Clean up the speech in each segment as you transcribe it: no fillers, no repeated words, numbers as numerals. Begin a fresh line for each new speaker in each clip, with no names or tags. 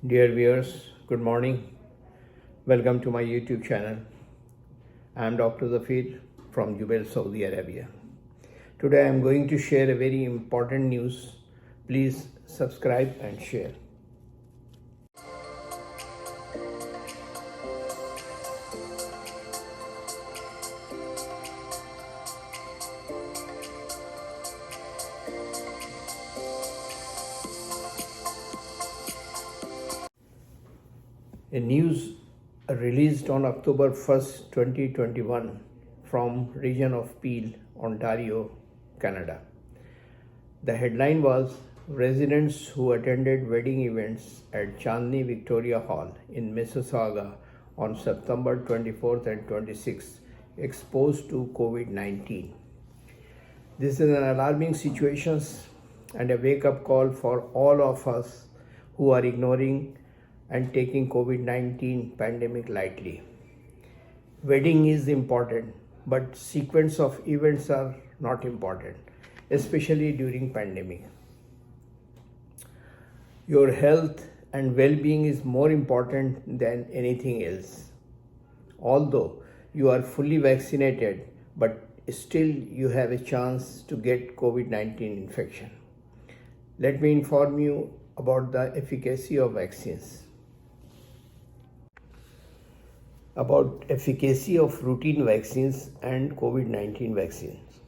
Dear viewers, good morning. Welcome to my YouTube channel. I am Dr. Zafir from Jubail, Saudi Arabia. Today I am going to share a very important news. Please subscribe and share. A news released on October 1st, 2021 from region of Peel, Ontario, Canada. The headline was Residents who attended wedding events at Chandni Victoria Hall in Mississauga on September 24th and 26th exposed to COVID-19. This is an alarming situation and a wake-up call for all of us who are ignoring and taking COVID-19 pandemic lightly. Wedding is important, but sequence of events are not important, especially during pandemic. Your health and well-being is more important than anything else. Although you are fully vaccinated, but still you have a chance to get COVID-19 infection. Let me inform you about the efficacy of vaccines. About efficacy of routine vaccines and COVID-19 vaccines.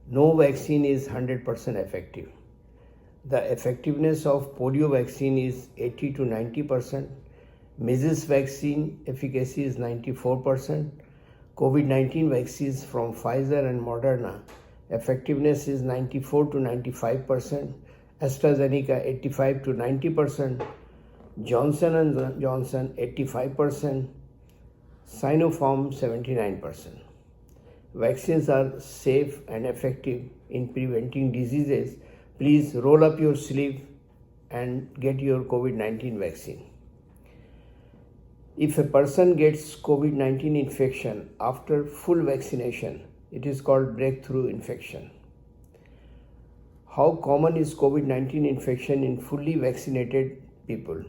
No vaccine is 100% effective. The effectiveness of polio vaccine is 80 to 90%. Measles vaccine efficacy is 94%. COVID-19 vaccines from Pfizer and Moderna effectiveness is 94 to 95%. AstraZeneca 85 to 90%. Johnson & Johnson 85%. Sinopharm 79%. Vaccines are safe and effective in preventing diseases. Please roll up your sleeve and get your COVID-19 vaccine. If a person gets COVID-19 infection after full vaccination, it is called breakthrough infection. How common is COVID-19 infection in fully vaccinated people?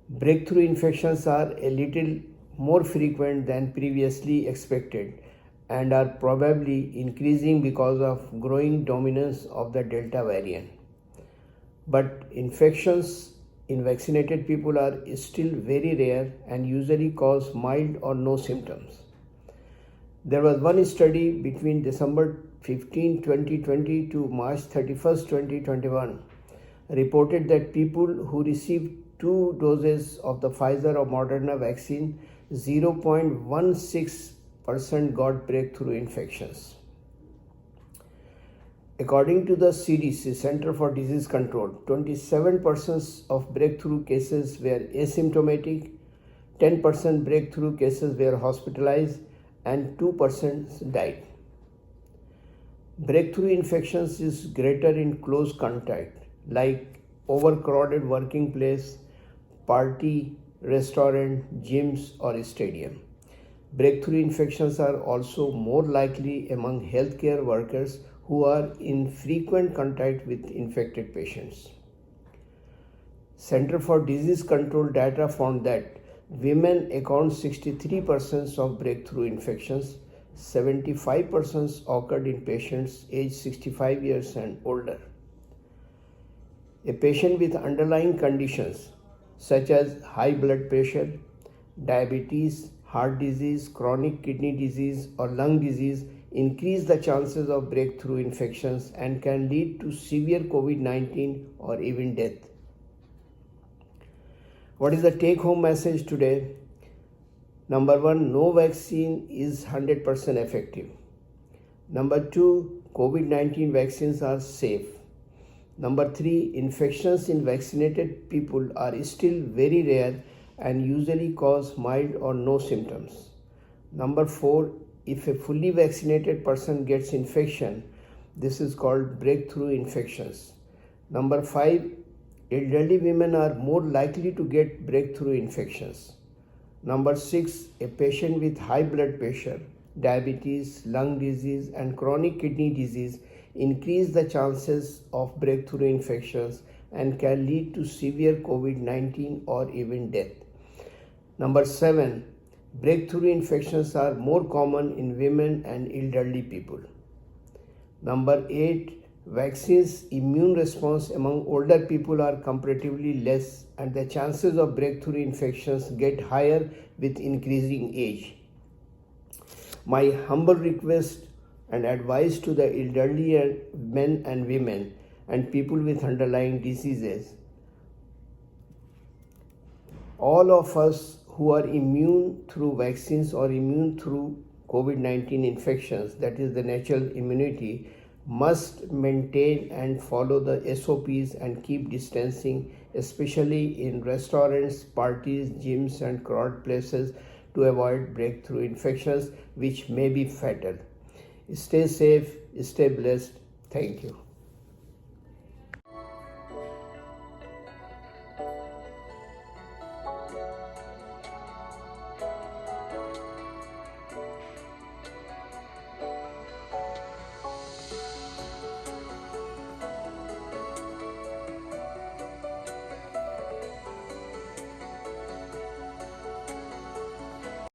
Breakthrough infections are a little more frequent than previously expected and are probably increasing because of growing dominance of the Delta variant. But infections in vaccinated people are still very rare and usually cause mild or no symptoms. There was one study between December 15, 2020 to March 31st, 2021 reported that people who received 2 doses of the Pfizer or Moderna vaccine, 0.16% got breakthrough infections. According to the CDC, Center for Disease Control, 27% of breakthrough cases were asymptomatic, 10% breakthrough cases were hospitalized, and 2% died. Breakthrough infections is greater in close contact, like overcrowded working place, party, restaurant, gyms, or stadium. Breakthrough infections are also more likely among healthcare workers who are in frequent contact with infected patients. Center for Disease Control data found that women account 63% of breakthrough infections, 75% occurred in patients aged 65 years and older. A patient with underlying conditions such as high blood pressure, diabetes, heart disease, chronic kidney disease, or lung disease increase the chances of breakthrough infections and can lead to severe COVID-19 or even death. What is the take-home message today? Number 1, no vaccine is 100% effective. Number 2, COVID-19 vaccines are safe. Number 3, infections in vaccinated people are still very rare and usually cause mild or no symptoms. Number 4, if a fully vaccinated person gets infection, this is called breakthrough infections. Number 5, elderly women are more likely to get breakthrough infections. Number 6, a patient with high blood pressure, diabetes, lung disease, and chronic kidney disease increase the chances of breakthrough infections and can lead to severe COVID-19 or even death. Number 7. Breakthrough infections are more common in women and elderly people. Number 8. Vaccines immune response among older people are comparatively less, and the chances of breakthrough infections get higher with increasing age. My humble request and advice to the elderly and men and women and people with underlying diseases: all of us who are immune through vaccines or immune through COVID-19 infections, that is the natural immunity, must maintain and follow the SOPs and keep distancing, especially in restaurants, parties, gyms, and crowded places, to avoid breakthrough infections which may be fatal. Stay safe, stay blessed. Thank you.